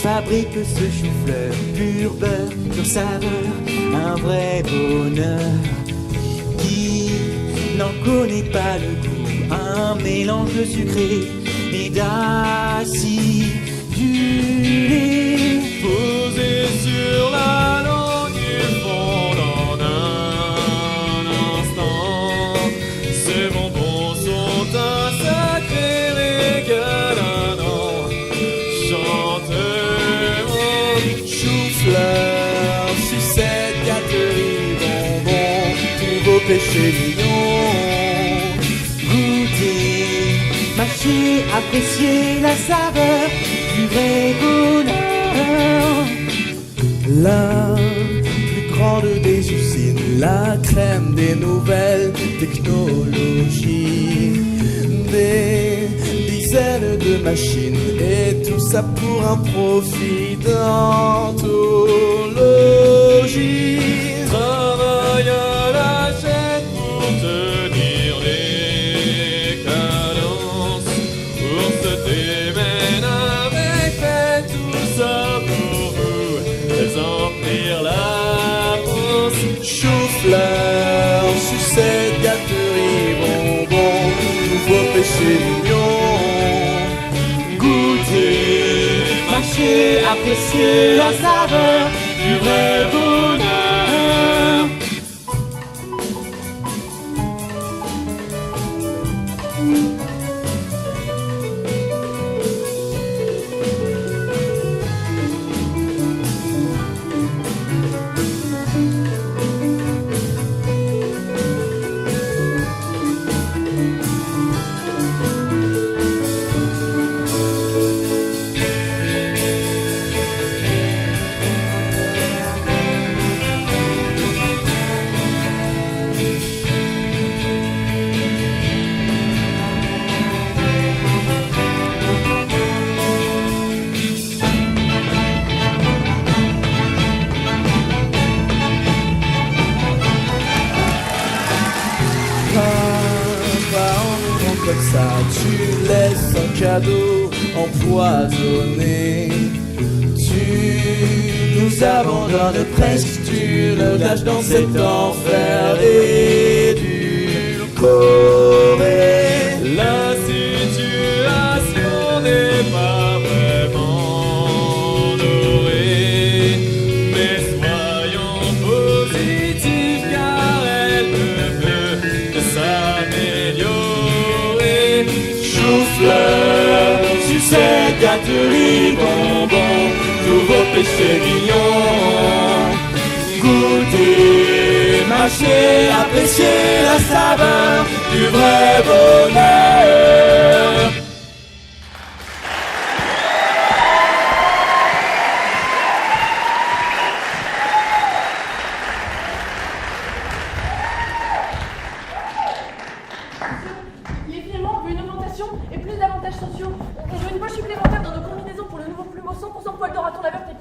fabrique ce chou-fleur, pur beurre, pure saveur, un vrai bonheur. Qui n'en connaît pas le goût, un mélange de sucré et d'acidulé. Posé sur la langue, ils fondent en un instant. Ces bonbons sont un sacré régal, un an. Chantez-moi, chou-fleur, sucette, gâterie, bonbons, tous vos péchés mignons. Goûtez, mâchez, appréciez la saveur du vrai bonheur. La plus grande des usines, la crème des nouvelles technologies, des dizaines de machines et tout ça pour un profit d'anthologie. Travaille à la chaîne pour tenir les cadences, pour se démène avec fait tout ça pour vous remplir la panse. Chou-fleur, sucette, gâterie, bonbon, nouveau péché mignon. Goûter, marcher, apprécier la saveur du vrai bonheur. Comme ça, tu laisses un cadeau empoisonné. Tu nous abandonnes presque, tu le lâches dans cet enfer édulcoré. La situation n'est pas vraiment dorée, mais soyons positifs car elle ne peut que s'améliorer. Chou-fleur, sucette, gâterie, bonbon, nouveau péché mignon. Goûter, mâcher, apprécier la saveur du vrai bonheur. Il est finalement une augmentation et plus d'avantages sociaux. On veut une poche supplémentaire dans nos combinaisons pour le nouveau plumeau 100% poil d'oraton laveur T++.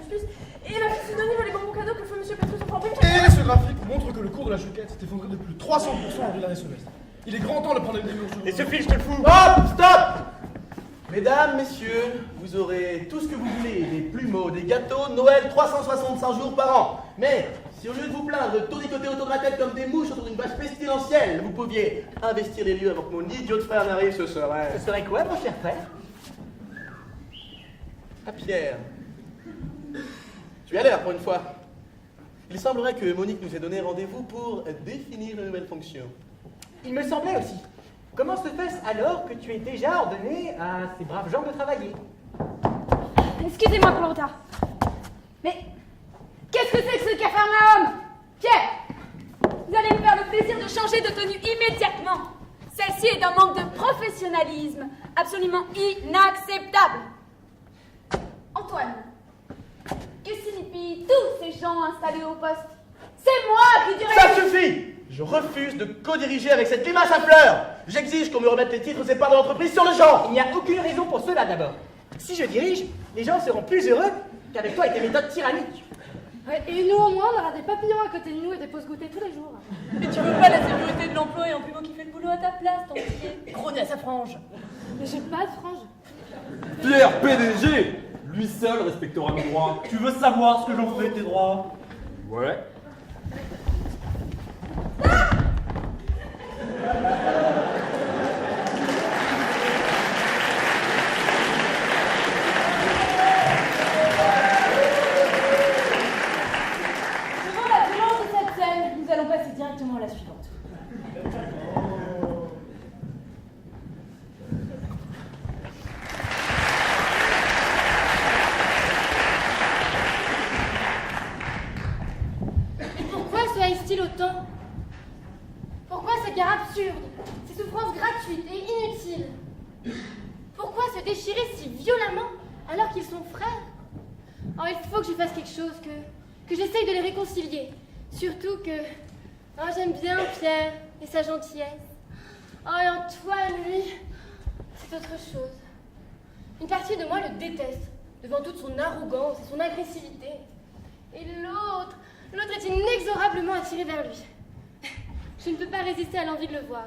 Et la fille synonyme les bonbons cadeaux que fait Monsieur Petrus en prend. Et ce graphique montre que le cours de la chouquette s'est effondré de plus de 300% en dernier semestre. Il est grand temps de prendre une décision. Et ce fil, je te le fous. Stop, stop. Mesdames, messieurs, vous aurez tout ce que vous voulez, des plumeaux, des gâteaux, Noël 365 jours par an. Mais si au lieu de vous plaindre de tournicoter autour de la tête comme des mouches autour d'une bâche pestilentielle, vous pouviez investir les lieux avant que mon idiot de frère n'arrive, ce serait... Ce serait quoi, mon cher frère? Ah, Pierre. Tu as l'air pour une fois. Il semblerait que Monique nous ait donné rendez-vous pour définir de nouvelles fonctions. Il me semblait aussi. Comment se fait-ce alors que tu es déjà ordonné à ces braves gens de travailler? Excusez-moi pour le retard. Mais qu'est-ce que c'est que ce capharnaüm? Pierre, vous allez me faire le plaisir de changer de tenue immédiatement. Celle-ci est d'un manque de professionnalisme absolument inacceptable. Antoine, que signifient tous ces gens installés au poste? C'est moi qui dirais... Ça suffit! Je refuse de co-diriger avec cette limace à fleurs. J'exige qu'on me remette les titres et parts de l'entreprise sur le genre. Il n'y a aucune raison pour cela d'abord. Si je dirige, les gens seront plus heureux qu'avec toi et tes méthodes tyranniques. Ouais, et nous au moins on aura des papillons à côté de nous et des pauses goûter tous les jours. Mais tu veux pas la sécurité de l'emploi et un plumeau qui fait le boulot à ta place, ton petit grogne à sa frange. Mais j'ai pas de frange. Pierre, PDG, lui seul respectera nos droits. Tu veux savoir ce que j'en fais tes droits? Ouais. Devant la violence de cette scène, nous allons passer directement à la suivante. Mais pourquoi se haïssent-ils autant? Pourquoi cette guerre absurde, ces souffrances gratuites et inutiles? Pourquoi se déchirer si violemment alors qu'ils sont frères? Oh, il faut que je fasse quelque chose, que j'essaye de les réconcilier. Surtout que... Oh, j'aime bien Pierre et sa gentillesse. Oh, et Antoine, lui, c'est autre chose. Une partie de moi le déteste, devant toute son arrogance et son agressivité. Et l'autre est inexorablement attiré vers lui. Je ne peux pas résister à l'envie de le voir.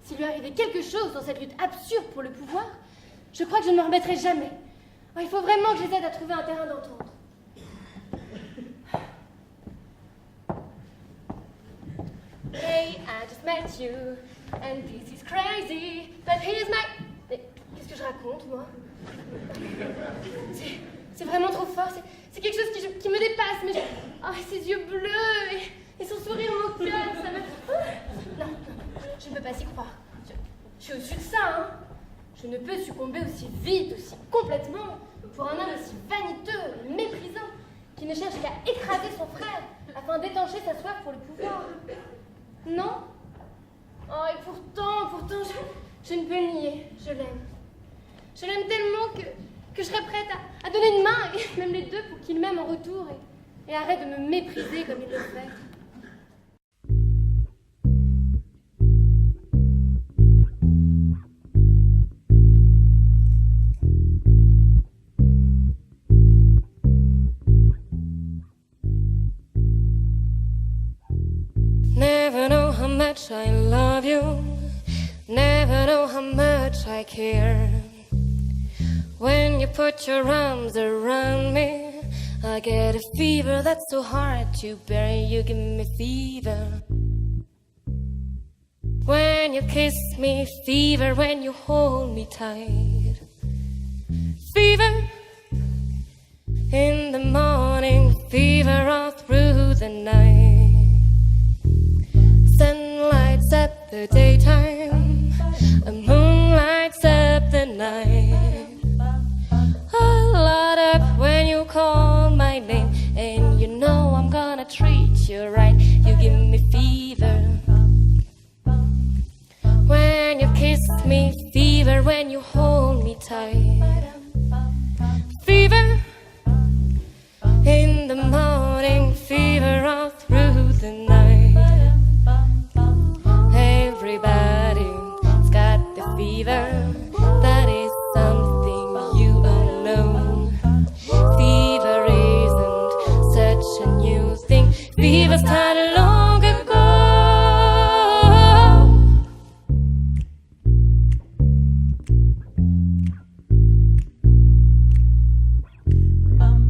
S'il lui arrivait quelque chose dans cette lutte absurde pour le pouvoir, je crois que je ne me remettrai jamais. Oh, il faut vraiment que je les aide à trouver un terrain d'entente. Hey, I just met you, and this is crazy, but here's my... Mais qu'est-ce que je raconte, moi? C'est vraiment trop fort, c'est quelque chose qui me dépasse, mais oh, ses yeux bleus et son sourire moqueur, ça me... Non, je ne peux pas s'y croire. Je suis au-dessus de ça, hein. Je ne peux succomber aussi vite, aussi complètement, pour un homme aussi vaniteux et méprisant, qui ne cherche qu'à écraser son frère afin d'étancher sa soif pour le pouvoir. Non? Oh, et pourtant, je ne peux le nier, je l'aime. Je l'aime tellement que je serais prête à donner une main, et même les deux, pour qu'il m'aime en retour et arrête de me mépriser comme il le fait. Never know how much I love you, never know how much I care. When you put your arms around me, I get a fever that's so hard to bear. You give me fever. When you kiss me, fever. When you hold me tight, fever. In the morning, fever all through the night. Sun lights up the daytime, a moon lights up the night. I light up when you call my name, and you know I'm gonna treat you right. You give me fever. When you kiss me, fever. When you hold me tight, fever. In the morning, fever all through the night. Everybody's got the fever. That is something you all know. Fever isn't such a new thing. Fever started long ago.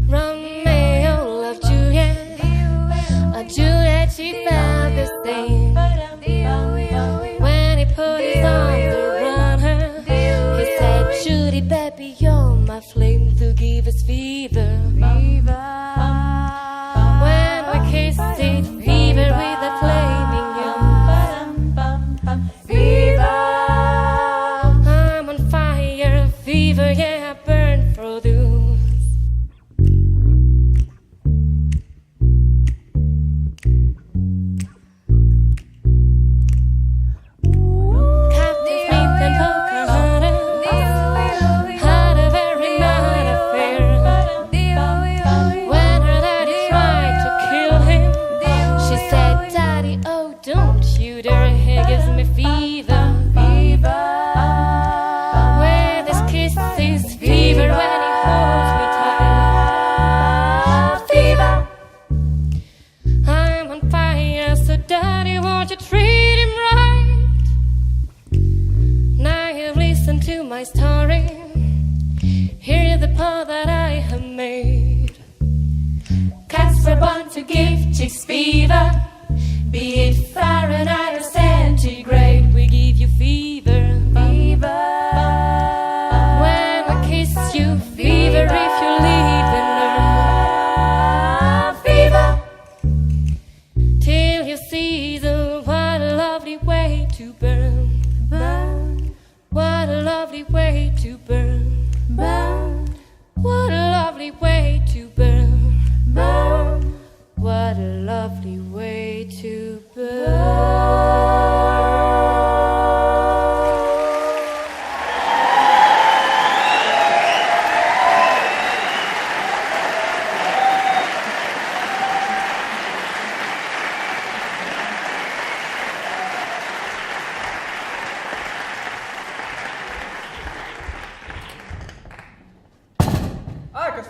Romeo loved Juliet. Juliet, she felt the same. When he put his arms around her, he said, Judy, baby, you're my flame to give us fever. When we kissed it, fever with a flaming young. Fever. I'm on fire, fever, yeah, I burn for you.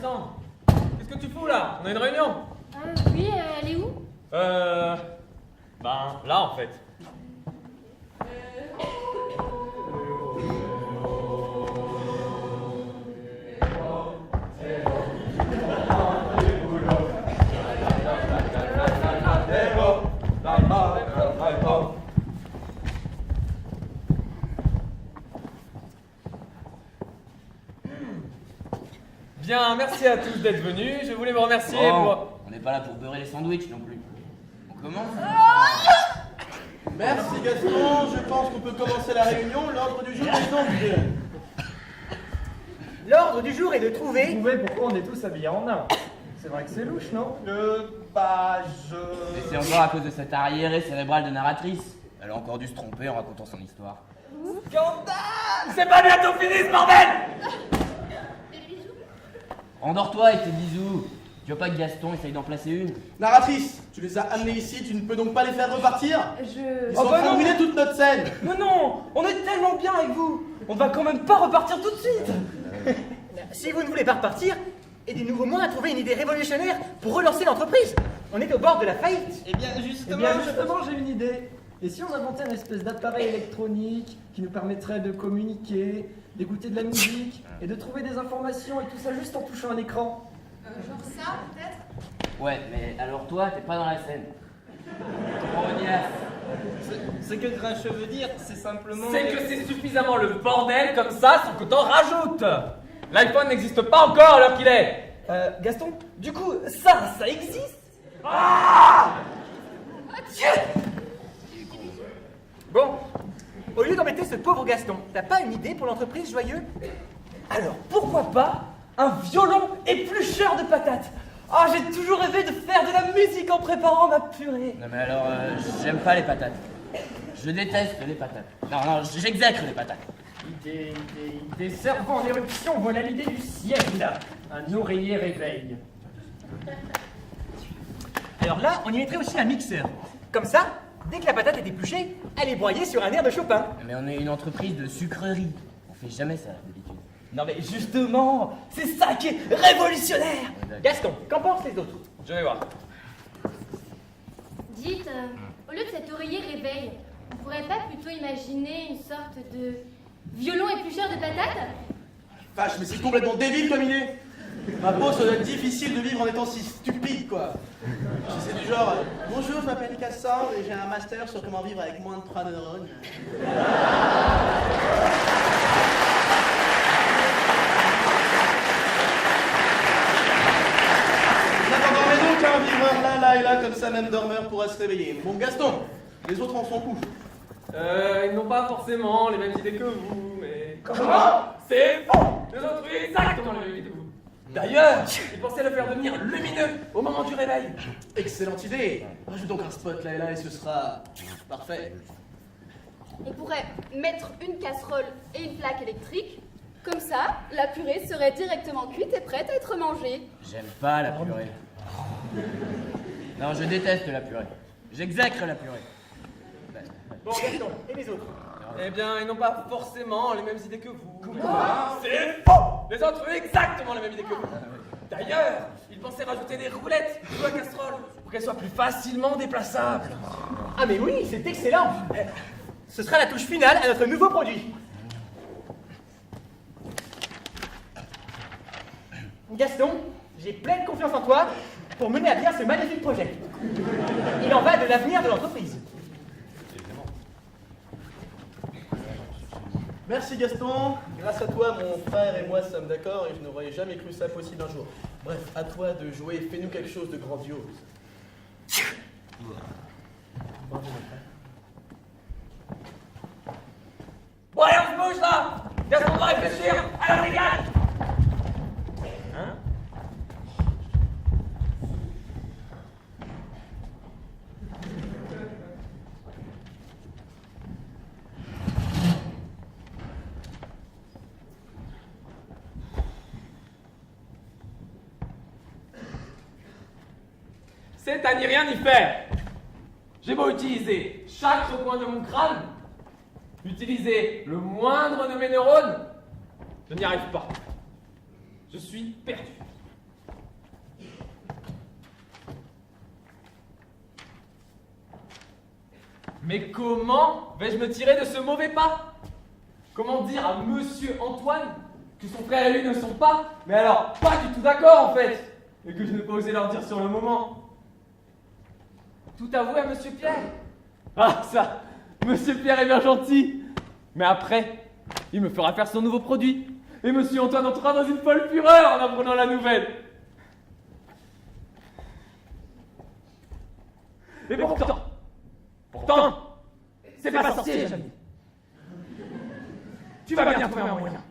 Gaston, qu'est-ce que tu fous là? On a une réunion? Oui, elle est où? Ben, là en fait. Bien, merci à tous d'être venus. Je voulais vous remercier pour... On n'est pas là pour beurrer les sandwichs non plus. On commence? Merci Gaston, je pense qu'on peut commencer la réunion. L'ordre du jour est donc... L'ordre du jour est de trouver... Trouver pourquoi on est tous habillés en nain. C'est vrai que c'est louche, non? Mais c'est encore à cause de cette arriérée cérébrale de narratrice. Elle a encore dû se tromper en racontant son histoire. Scandale! C'est pas bientôt fini ce bordel! Endors-toi avec tes bisous. Tu veux pas que Gaston essaye d'en placer une? Narratrice, tu les as amenés ici, tu ne peux donc pas les faire repartir? Ils sont en train de ruiner toute notre scène. Mais non, on est tellement bien avec vous. On va quand même pas repartir tout de suite. Si vous ne voulez pas repartir, aidez-nous au moins à trouver une idée révolutionnaire pour relancer l'entreprise. On est au bord de la faillite. Eh bien justement, j'ai une idée. Et si on inventait une espèce d'appareil électronique qui nous permettrait de communiquer, d'écouter de la musique et de trouver des informations et tout ça juste en touchant un écran? Genre ça, peut-être? Ouais, mais alors toi, t'es pas dans la scène. Ce que Grincheux veut dire, c'est simplement... C'est que c'est suffisamment le bordel comme ça sans que t'en rajoutes. L'iPhone n'existe pas encore à l'heure qu'il est. Gaston, du coup, ça existe? Ah! Dieu! Bon, au lieu d'embêter ce pauvre Gaston, t'as pas une idée pour l'entreprise Joyeux? Alors, pourquoi pas un violon éplucheur de patates? Ah, j'ai toujours rêvé de faire de la musique en préparant ma purée. Non mais alors, j'aime pas les patates. Je déteste les patates. Non, j'exècre les patates. Idée cerveau en éruption, voilà l'idée du siècle. Un oreiller réveil. Alors là, on y mettrait aussi un mixeur. Comme ça, dès que la patate est épluchée, elle est broyée sur un air de Chopin. Mais on est une entreprise de sucrerie. On fait jamais ça d'habitude. Non mais justement, c'est ça qui est révolutionnaire. Gaston, qu'en pensent les autres? Je vais voir. Dites, au lieu de cet oreiller réveil, on pourrait pas plutôt imaginer une sorte de violon éplucheur de patates? Vache, mais c'est complètement débile comme idée. Ma peau, ça doit être difficile de vivre en étant si stupide, quoi. C'est du genre, bonjour, je m'appelle Cassandre et j'ai un master sur comment vivre avec moins de 3 neurones. N'attendons donc un viveur là et là, comme ça même dormeur pourra se réveiller. Bon, Gaston, les autres en sont où? Ils n'ont pas forcément les mêmes idées que vous, mais... Comment? C'est faux! Les autres ont exactement les mêmes idées que vous. D'ailleurs, ils pensaient le faire devenir lumineux au moment du réveil. Excellente idée. Rajoute donc un spot là et là et ce sera parfait. On pourrait mettre une casserole et une plaque électrique. Comme ça, la purée serait directement cuite et prête à être mangée. J'aime pas la purée. Non, je déteste la purée. J'exècre la purée. Bon, Gaston, et les autres? Eh bien, ils n'ont pas forcément les mêmes idées que vous. C'est faux! Les autres ont exactement les mêmes idées que vous. D'ailleurs, ils pensaient rajouter des roulettes sous la casserole pour qu'elle soit plus facilement déplaçable. Ah mais oui, c'est excellent. Ce sera la touche finale à notre nouveau produit. Gaston, j'ai pleine confiance en toi pour mener à bien ce magnifique projet. Il en va de l'avenir de l'entreprise. Merci Gaston, grâce à toi mon frère et moi sommes d'accord et je n'aurais jamais cru ça possible un jour. Bref, à toi de jouer, fais-nous quelque chose de grandiose. Bravo mon frère. Bon allez, on se bouge là! Gaston doit réfléchir à la brigade! Hein? C'est à n'y rien y faire. J'ai beau utiliser chaque recoin de mon crâne, utiliser le moindre de mes neurones, je n'y arrive pas. Je suis perdu. Mais comment vais-je me tirer de ce mauvais pas? Comment dire à Monsieur Antoine que son frère et lui ne sont pas, mais alors pas du tout d'accord en fait, et que je n'ai pas osé leur dire sur le moment? Tout avouer à Monsieur Pierre? Ah ça, Monsieur Pierre est bien gentil, mais après, il me fera faire son nouveau produit, et Monsieur Antoine entrera dans une folle fureur en apprenant la nouvelle. Et pourtant, c'est pas sorcier, Jamie. Tu vas bien trouver un moyen.